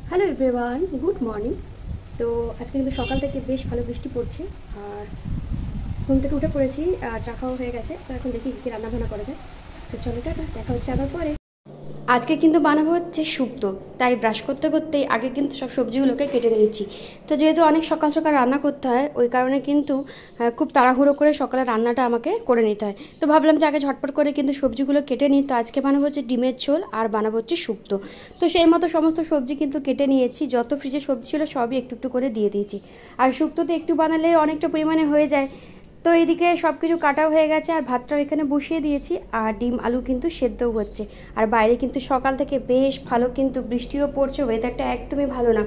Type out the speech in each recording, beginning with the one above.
Hello everyone, good morning. তো আজকে কিন্তু সকাল থেকে বেশ ভালো বৃষ্টি পড়ছে আর ঘুম থেকে উঠে পড়েছি। চা খাওয়া হয়ে গেছে, তো এখন দেখি কী রান্নাবান্না করা যায়। তো চলো, টাটা, দেখা হচ্ছে আবার পরে। আজকে কিন্তু বানাবো হচ্ছে শুক্তো, তাই ব্রাশ করতে করতেই আগে কিন্তু সব সবজিগুলোকে কেটে নিয়েছি। তো যেহেতু অনেক সকাল সকাল রান্না করতে হয়, ওই কারণে কিন্তু খুব তাড়াহুড়ো করে সকালে রান্নাটা আমাকে করে নিতে হয়। তো ভাবলাম যে আগে ঝটপট করে কিন্তু সবজিগুলো কেটে নিই। তো আজকে বানাবো হচ্ছে ডিমের ঝোল আর বানাবো হচ্ছে শুক্তো। তো সেই মতো সমস্ত সবজি কিন্তু কেটে নিয়েছি, যত ফ্রিজে সবজি ছিল সবই একটু একটু করে দিয়ে দিয়েছি। আর শুক্তোতে একটু বানালে অনেকটা পরিমাণে হয়ে যায়। তো এইদিকে সব কিছু কাটাও হয়ে গেছে আর ভাতটাও এখানে বসিয়ে দিয়েছি, আর ডিম আলু কিন্তু সেদ্ধও হচ্ছে। আর বাইরে কিন্তু সকাল থেকে বেশ ভালো কিন্তু বৃষ্টিও পড়ছে, ওয়েদারটা একদমই ভালো না।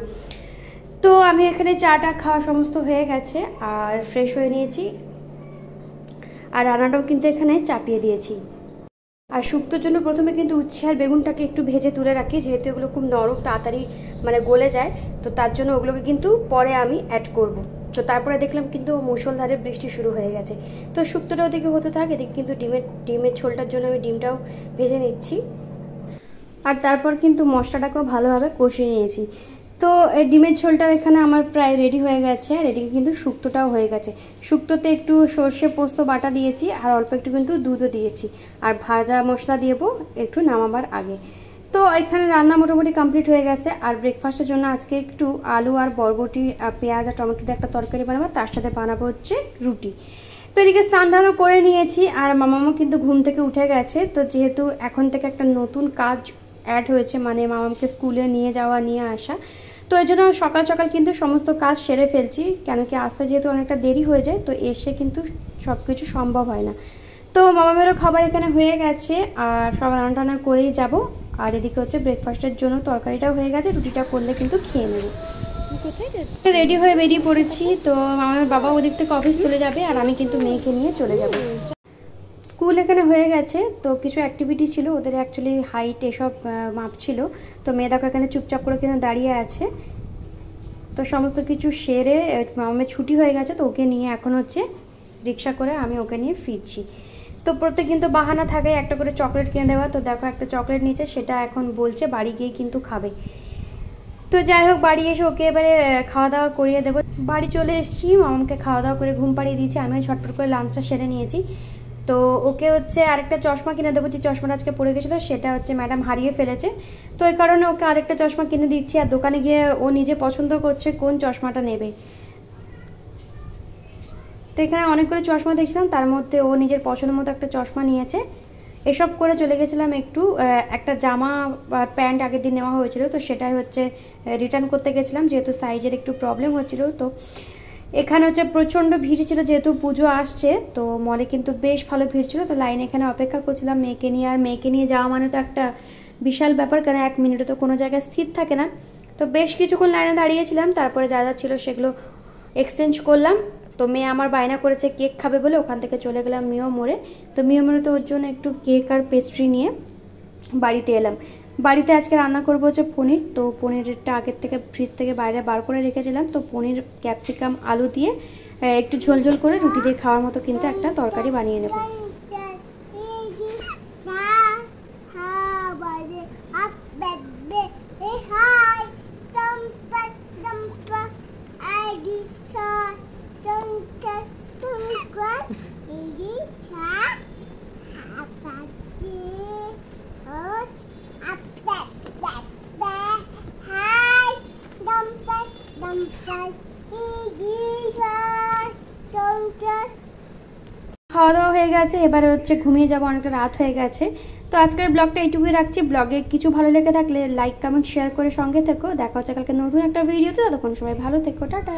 তো আমি এখানে চাটা খাওয়া সমস্ত হয়ে গেছে আর ফ্রেশ হয়ে নিয়েছি, আর রান্নাটাও কিন্তু এখানে চাপিয়ে দিয়েছি। আর শুক্তোর জন্য প্রথমে কিন্তু উচ্ছে আর বেগুনটাকে একটু ভেজে তুলে রাখি, যেহেতু এগুলো খুব নরম, তাড়াতাড়ি গলে যায়। তো তার জন্য ওগুলোকে কিন্তু পরে আমি অ্যাড করব। তো তারপরে দেখলাম কিন্তু মুষলধারে বৃষ্টি শুরু হয়ে গেছে। তো শুক্তোটা ওদিকে হতে থাকে, এদিকে কিন্তু ডিমের ঝোলটার জন্য আমি ডিমটাও ভেজে নিচ্ছি। আর তারপর কিন্তু মশলাটাকেও ভালোভাবে কষিয়ে নিয়েছি। তো এই ডিমের ঝোলটাও এখানে আমার প্রায় রেডি হয়ে গেছে, আর এদিকে কিন্তু শুক্তোটাও হয়ে গেছে। শুক্তোতে একটু সর্ষে পোস্ত বাটা দিয়েছি আর অল্প একটু কিন্তু দুধও দিয়েছি, আর ভাজা মশলা দেবো একটু নামাবার আগে। তো এখানে রান্না মোটামুটি কমপ্লিট হয়ে গেছে। আর ব্রেকফাস্টের জন্য আজকে একটু আলু আর বরবটি আর পেঁয়াজ আর টমেটো দিয়ে একটা তরকারি বানাবো, তার সাথে বানাবো হচ্ছে রুটি। তো এদিকে স্নান ধানও করে নিয়েছি, আর মামামও কিন্তু ঘুম থেকে উঠে গেছে। তো যেহেতু এখন থেকে একটা নতুন কাজ অ্যাড হয়েছে, মামামকে স্কুলে নিয়ে যাওয়া নিয়ে আসা, তো এই জন্য সকাল সকাল কিন্তু সমস্ত কাজ সেরে ফেলছি, কেন কি আসতে যেহেতু অনেকটা দেরি হয়ে যায়, তো এসে কিন্তু সব কিছু সম্ভব হয় না। তো মামামেরও খাবার এখানে হয়ে গেছে আর সব রান্না টান্না করেই যাব। আর এদিকে হচ্ছে ব্রেকফাস্টের জন্য তরকারিটাও হয়ে গেছে, রুটিটা করলে কিন্তু খেয়ে নেব। রেডি হয়ে বেরিয়ে পড়েছি। তো আমার বাবা ওদিক থেকে অফিস চলে যাবে আর আমি কিন্তু মেয়েকে নিয়ে চলে যাব। স্কুল এখানে হয়ে গেছে, তো কিছু অ্যাক্টিভিটি ছিল ওদের, অ্যাকচুয়ালি হাইট এসব মাপ ছিল। তো মেয়ে দেখো এখানে চুপচাপ করে কিন্তু দাঁড়িয়ে আছে। তো সমস্ত কিছু সেরে মামামের ছুটি হয়ে গেছে, তো ওকে নিয়ে এখন হচ্ছে রিক্সা করে আমি ওকে নিয়ে ফিরছি। তো প্রত্যেক কিন্তু বাহানা থাকে একটা করে চকলেট কিনে দেওয়া। তো দেখো একটা চকলেট নিয়েছে, সেটা এখন বলছে বাড়ি গিয়ে কিন্তু খাবে। তো যাই হোক, বাড়ি এসে ওকে এবারে খাওয়া দাওয়া করিয়ে দেবো। বাড়ি চলে এসেছি, মামাকে খাওয়া দাওয়া করে ঘুম পাড়িয়ে দিয়েছি, আমিও ঝটপট করে লাঞ্চটা সেরে নিয়েছি। তো ওকে হচ্ছে আরেকটা চশমা কিনে দেবো, যে চশমাটা আজকে পড়ে গেছিলো সেটা হচ্ছে ম্যাডাম হারিয়ে ফেলেছে। তো এই কারণে ওকে আরেকটা চশমা কিনে দিচ্ছি, আর দোকানে গিয়ে ও নিজে পছন্দ করছে কোন চশমাটা নেবে। তো এখানে অনেকগুলো চশমা দেখছিলাম, তার মধ্যে ও নিজের পছন্দ মতো একটা চশমা নিয়েছে। এসব করে চলে গেছিলাম একটু, একটা জামা আর প্যান্ট আগের দিন নেওয়া হয়েছিল, তো সেটাই হচ্ছে রিটার্ন করতে গেছিলাম, যেহেতু সাইজের একটু প্রবলেম হচ্ছিল। তো এখানে হচ্ছে প্রচণ্ড ভিড় ছিল, যেহেতু পুজো আসছে, তো মলে কিন্তু বেশ ভালো ভিড় ছিল। তো লাইনে এখানে অপেক্ষা করছিলাম মেয়েকে নিয়ে, আর মেয়েকে নিয়ে যাওয়া মানে তো একটা বিশাল ব্যাপার, কারণ 1 মিনিটে তো কোনো জায়গায় স্থির থাকে না। তো বেশ কিছুক্ষণ লাইনে দাঁড়িয়েছিলাম, তারপরে যা যা ছিল সেগুলো এক্সচেঞ্জ করলাম। তো মেয়ে আমার বায়না করেছে কেক খাবে বলে, ওখান থেকে চলে গেলাম মিও মোড়ে। তো মিও মোড়ে তো ওর জন্য একটু কেক আর পেস্ট্রি নিয়ে বাড়িতে এলাম। বাড়িতে আজকে রান্না করবো হচ্ছে পনির। তো পনিরটা আগের থেকে ফ্রিজ থেকে বাইরে বার করে রেখেছিলাম। তো পনির, ক্যাপসিকাম, আলু দিয়ে একটু ঝোল ঝোল করে রুটি দিয়ে খাওয়ার মতো কিন্তু একটা তরকারি বানিয়ে নেব। খাওয়া দাওয়া হয়ে গেছে, এবারে হচ্ছে ঘুমিয়ে যাবো, অনেকটা রাত হয়ে গেছে। তো আজকের ব্লগটা এইটুকুই রাখছি। ব্লগে কিছু ভালো লেগে থাকলে লাইক, কমেন্ট, শেয়ার করে সঙ্গে থেকো। দেখা হচ্ছে কালকে নতুন একটা ভিডিওতে। ততক্ষণ সবাই ভালো থেকো, টাটা।